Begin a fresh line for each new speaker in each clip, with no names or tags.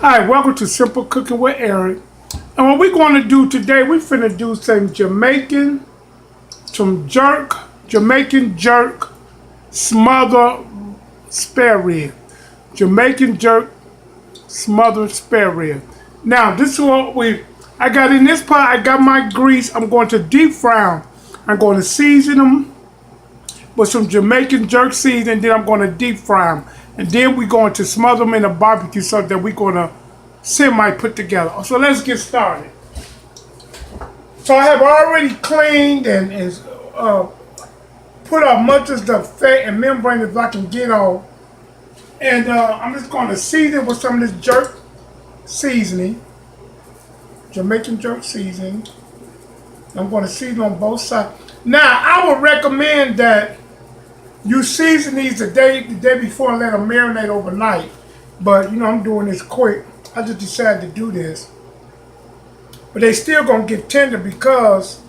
Hi, welcome to Simple Cooking with Eric. And what we're going to do today, we're finna do Jamaican jerk, smothered spare rib. Jamaican jerk, smothered spare rib. Now, this is what I got in this pot. I got my grease. I'm going to deep fry them. I'm going to season them with some Jamaican jerk seasoning. Then I'm going to deep fry them. And then we're going to smother them in a barbecue sauce that we're going to semi put together. So let's get started. So I have already cleaned and put out much of the fat and membrane as I can get off. And I'm just going to season with some of this jerk seasoning, Jamaican jerk seasoning. I'm going to season on both sides. Now, I would recommend that you season these the day before and let them marinate overnight. But, I'm doing this quick. I just decided to do this. But they still going to get tender because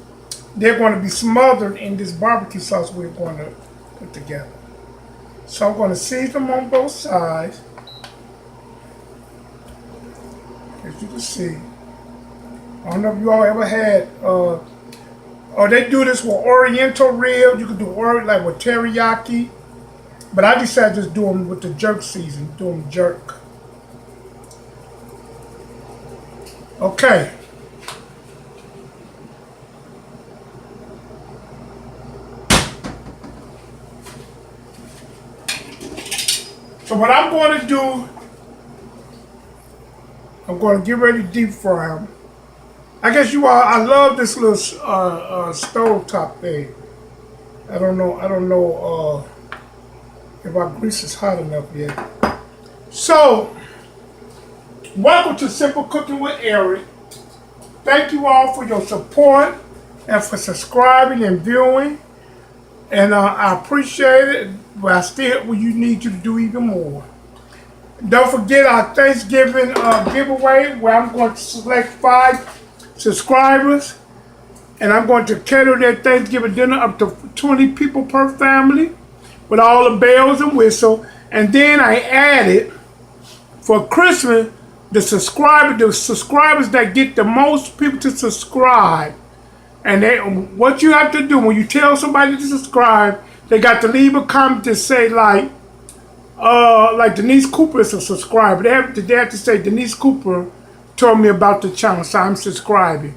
they're going to be smothered in this barbecue sauce we're going to put together. So I'm going to season them on both sides. As you can see. I don't know if you all ever had, they do this with oriental ribs. You can do like with teriyaki. But I decided to just do them with the jerk season. Do them jerk. Okay. So what I'm going to do, I'm going to get ready to deep fry them. I guess I love this little stove top thing. I don't know if our grease is hot enough yet. So, welcome to Simple Cooking with Eric. Thank you all for your support and for subscribing and viewing. And I appreciate it, but I still need you to do even more. Don't forget our Thanksgiving giveaway where I'm going to select 5 subscribers, and I'm going to cater their Thanksgiving dinner up to 20 people per family with all the bells and whistles. And then I added for Christmas the subscribers that get the most people to subscribe. And what you have to do when you tell somebody to subscribe, they got to leave a comment to say like Denise Cooper is a subscriber. They have to say Denise Cooper told me about the channel, so I'm subscribing.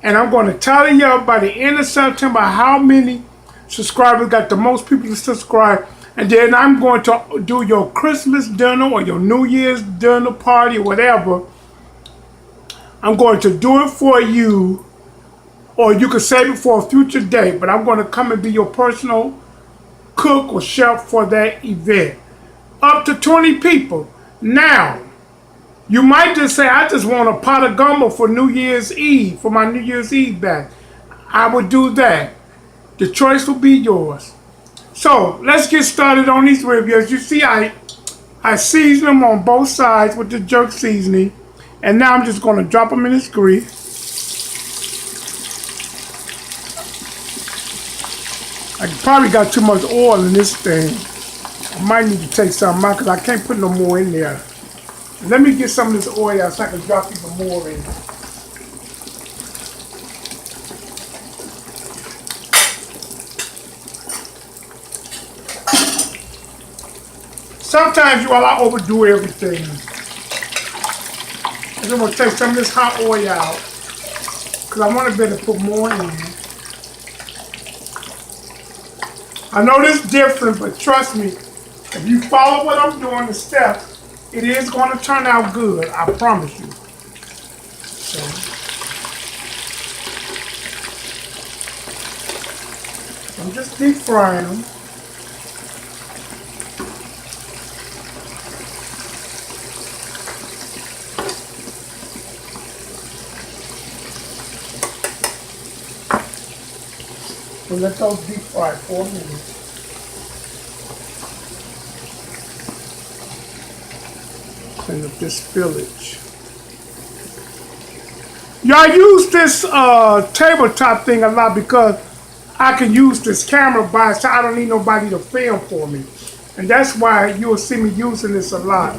And I'm going to tell you by the end of September how many subscribers got the most people to subscribe. And then I'm going to do your Christmas dinner or your New Year's dinner party or whatever. I'm going to do it for you, or you can save it for a future date. But I'm going to come and be your personal cook or chef for that event. Up to 20 people. Now, you might just say, I just want a pot of gumbo for New Year's Eve, for my New Year's Eve bash. I would do that. The choice will be yours. So, let's get started on these ribs. As you see, I season them on both sides with the jerk seasoning. And now I'm just going to drop them in this grease. I probably got too much oil in this thing. I might need to take some out because I can't put no more in there. Let me get some of this oil out so I can drop even more in. Sometimes I overdo everything. I'm going to take some of this hot oil out because I want to be able to put more in. I know this is different, but trust me, if you follow what I'm doing, the steps, it is going to turn out good. I promise you. So, I'm just deep frying them. So let those deep fry for a minute. Clean up this spillage. Y'all use this tabletop thing a lot because I can use this camera by so I don't need nobody to film for me. And that's why you'll see me using this a lot.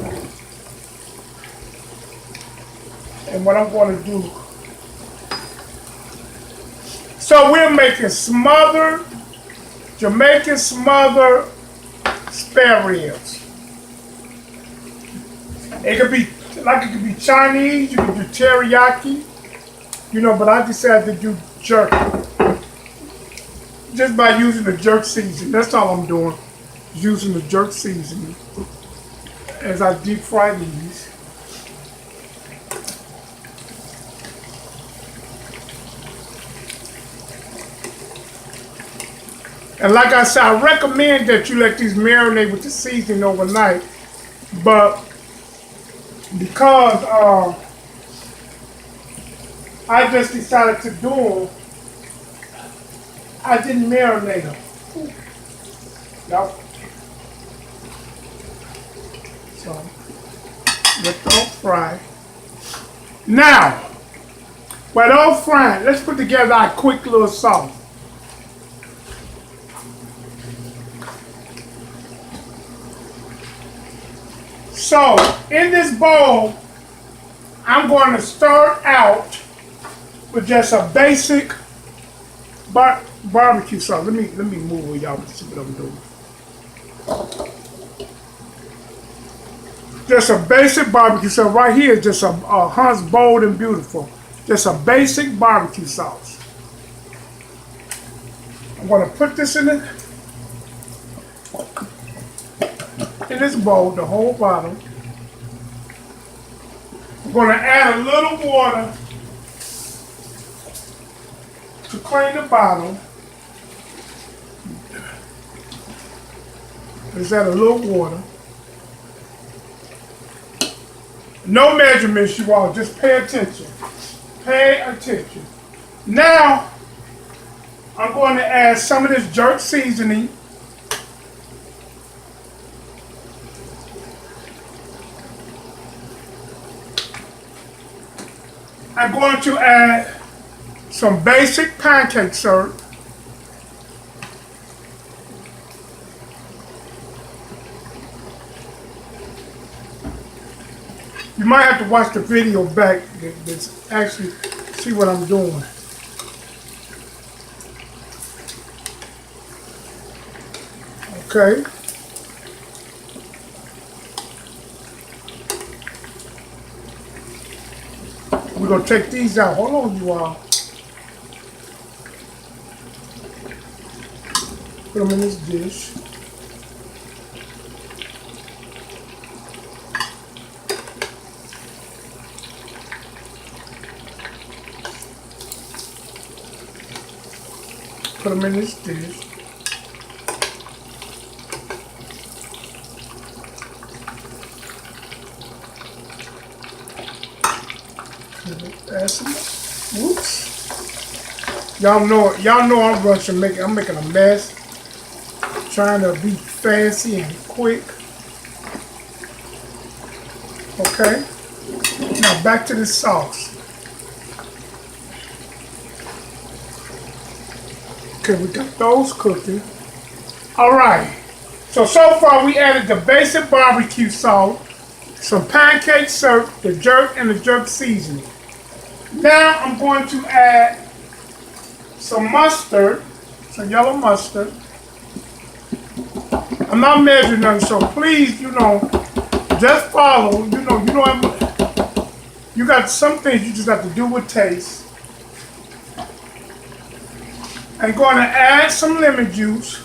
And what I'm going to do. So we're making smothered, Jamaican smothered spare ribs. It could be Chinese, you could do teriyaki, but I decided to do jerk. Just by using the jerk seasoning. That's all I'm doing. Using the jerk seasoning as I deep fry these. And like I said, I recommend that you let these marinate with the seasoning overnight. But because I just decided to do them, I didn't marinate them. Yep. So, let those fry. Now, while those frying, let's put together our quick little sauce. So, in this bowl, I'm going to start out with just a basic barbecue sauce. Let me move where y'all can see what I'm doing. Just a basic barbecue sauce. Right here is just a Hunt's Bold and Beautiful. Just a basic barbecue sauce. I'm going to put this in this bowl, the whole bottom. I'm going to add a little water to clean the bottom. Just add a little water. No measurements, you all. Just pay attention. Pay attention. Now, I'm going to add some of this jerk seasoning. I'm going to add some basic pancake syrup. You might have to watch the video back to actually see what I'm doing. Okay. We're going to take these out. Hold on, you all. Put them in this dish. Put them in this dish. Add some. Whoops. Y'all know I'm rushing. I'm making a mess. Trying to be fancy and quick. Okay. Now back to the sauce. Okay, we got those cooking. Alright. So far we added the basic barbecue sauce, some pancake syrup, the jerk, and the jerk seasoning. Now I'm going to add some mustard, some yellow mustard. I'm not measuring nothing, so please, just follow. You got some things you just have to do with taste. I'm going to add some lemon juice.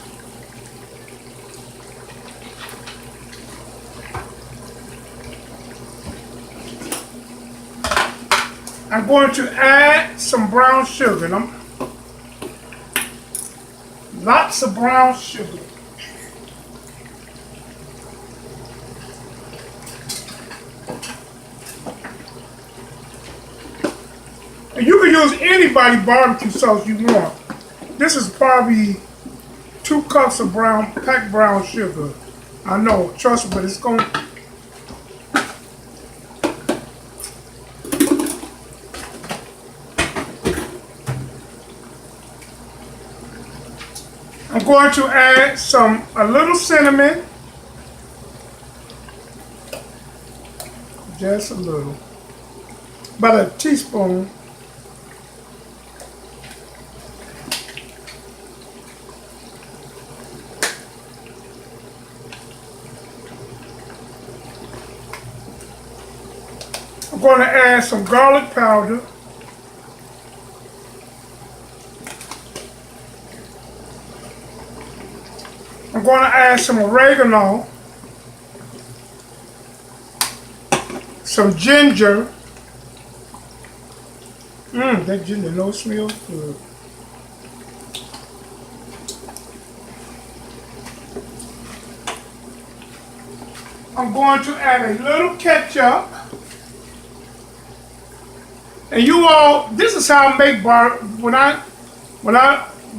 I'm going to add some brown sugar. Lots of brown sugar. And you can use any barbecue sauce you want. This is probably 2 cups of packed brown sugar. I know, trust me, but it's going to... I'm going to add a little cinnamon. Just a little. about a teaspoon. I'm going to add some garlic powder. I'm going to add some oregano, some ginger. That ginger no smells good. I'm going to add a little ketchup. And you all, this is how I make bar. When I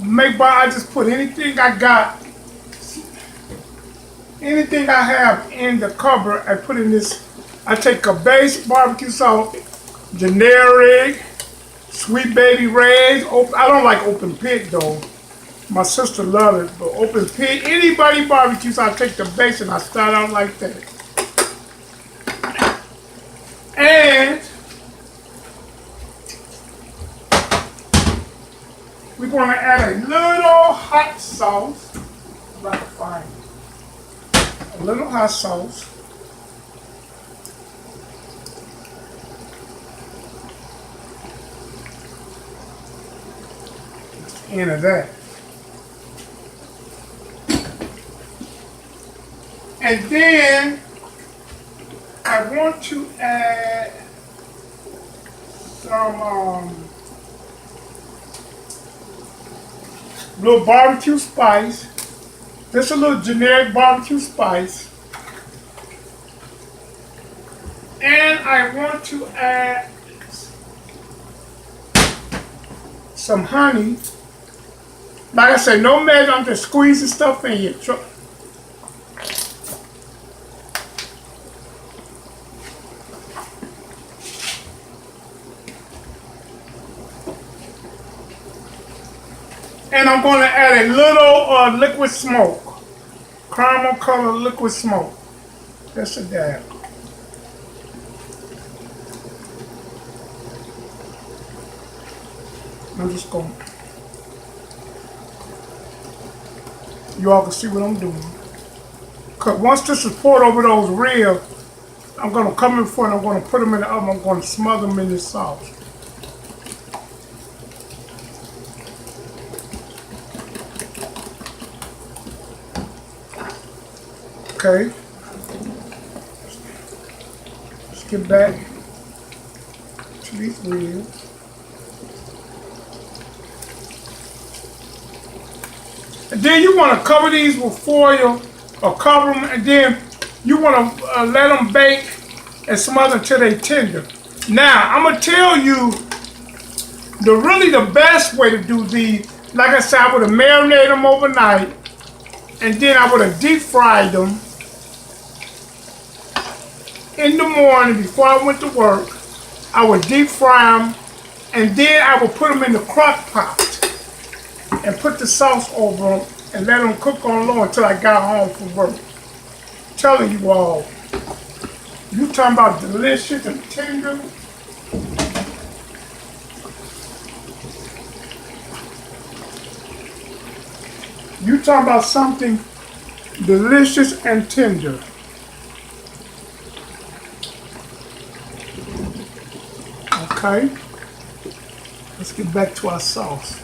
make bar, I just put anything I got, anything I have in the cupboard, I put in this. I take a base barbecue sauce, generic, Sweet Baby Ray's. I don't like open pit though. My sister loves it, but open pit, anybody barbecues, I take the base and I start out like that. And we're going to add a little hot sauce. If I can find it. A little hot sauce. Into that. And then I want to add some little barbecue spice. Just a little generic barbecue spice. And I want to add some honey. Like I said, no measure, I'm just squeezing stuff in here. And I'm going to add a little liquid smoke. Caramel color liquid smoke. Just a dab. I'm just going. You all can see what I'm doing. Because once this is poured over those ribs, I'm going to come in front, I'm going to put them in the oven, I'm going to smother them in this sauce. Okay. Let's get back to these ribs. And then you want to cover these with foil or cover them, and then you want to let them bake and smother until they tender. Now, I'm going to tell you the best way to do these. Like I said, I would have marinated them overnight, and then I would have deep fried them in the morning before I went to work. I would deep fry them, and then I would put them in the crock pot and put the sauce over them and let them cook on low until I got home from work. I'm telling you all, you talking about delicious and tender. You talking about something delicious and tender. Okay, let's get back to our sauce.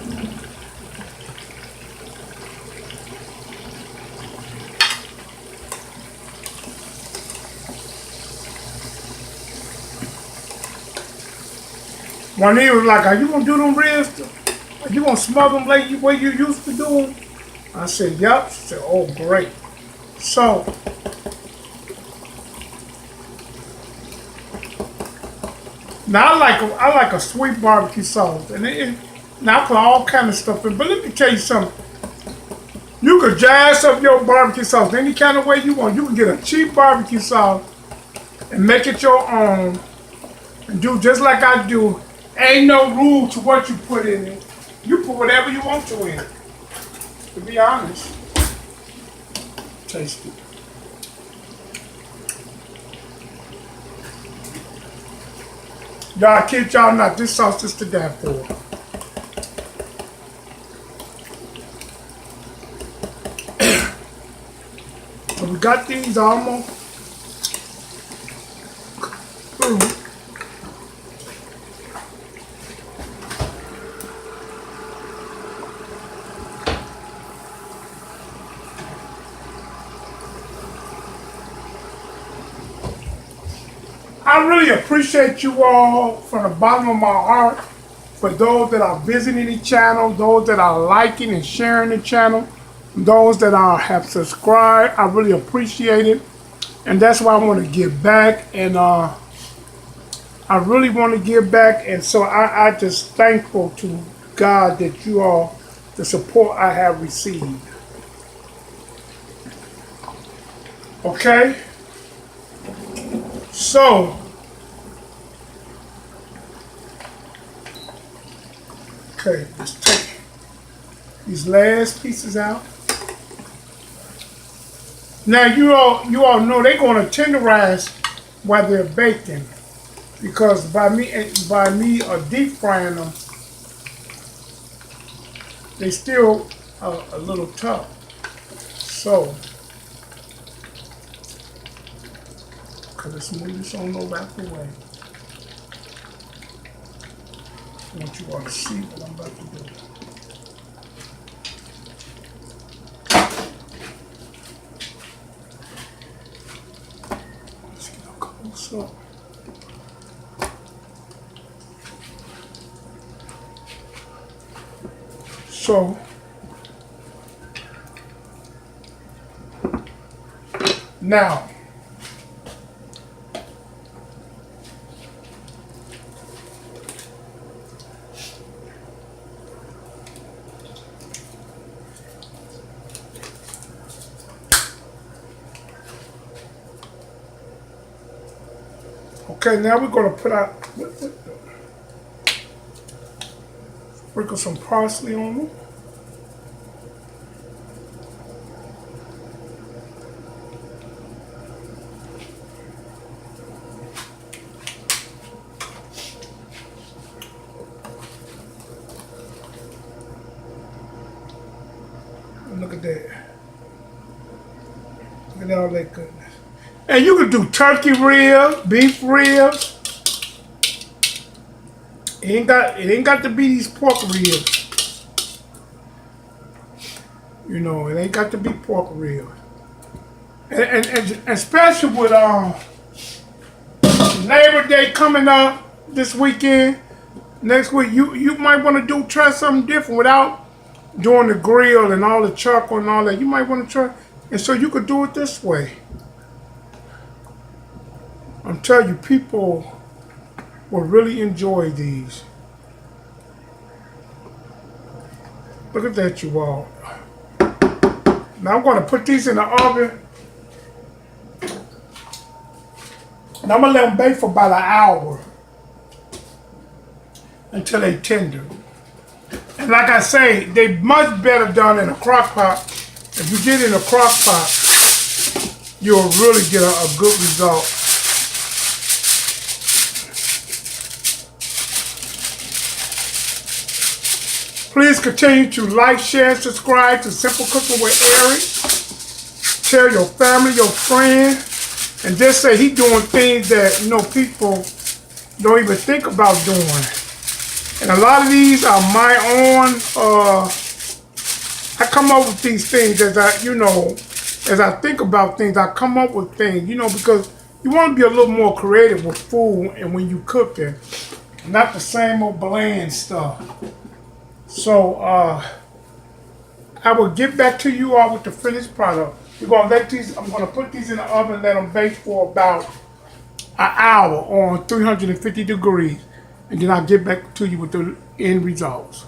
Juanita was like, are you going to do them ribs? Are you going to smother them like the way you used to do them? I said, yep. She said, oh, great. So, now I like a sweet barbecue sauce. And now I put all kind of stuff in. But let me tell you something. You could jazz up your barbecue sauce any kind of way you want. You can get a cheap barbecue sauce and make it your own and do just like I do. Ain't no rule to what you put in it. You put whatever you want to in it. To be honest. Taste it. Y'all kid y'all not, this sauce is to die for. So we got these almost through. I really appreciate you all from the bottom of my heart. For those that are visiting the channel, those that are liking and sharing the channel, those that have subscribed, I really appreciate it. And that's why I want to give back. And I really want to give back. And so I just thankful to God that you all, the support I have received. Okay? So, okay, let's take these last pieces out. Now you all know they're going to tenderize while they're baking, because by me deep frying them, they still a little tough. So, let's move this on over out the way. I want you all to see what I'm about to do. Let's get a close up. So, now, okay, now we're going to put out, sprinkle some parsley on them. And look at that. Look at all that goodness. And you can do turkey ribs, beef ribs. It ain't got to be these pork ribs. You know, it ain't got to be pork ribs. And especially with Labor Day coming up this weekend, next week, you might want to try something different without doing the grill and all the charcoal and all that. You might want to try, and so you could do it this way. I'm telling you, people will really enjoy these. Look at that, you all. Now I'm going to put these in the oven. And I'm going to let them bake for about an hour until they tender. And like I say, they much better done in a crock pot. If you get in a crock pot, you'll really get a good result. Please continue to like, share, and subscribe to Simple Cooking with Eric. Tell your family, your friends, and just say he's doing things that people don't even think about doing. And a lot of these are my own. I come up with these things as as I think about things. I come up with things, because you want to be a little more creative with food and when you cook it, not the same old bland stuff. So, I will get back to you all with the finished product. I'm going to put these in the oven and let them bake for about an hour on 350 degrees. And then I'll get back to you with the end results.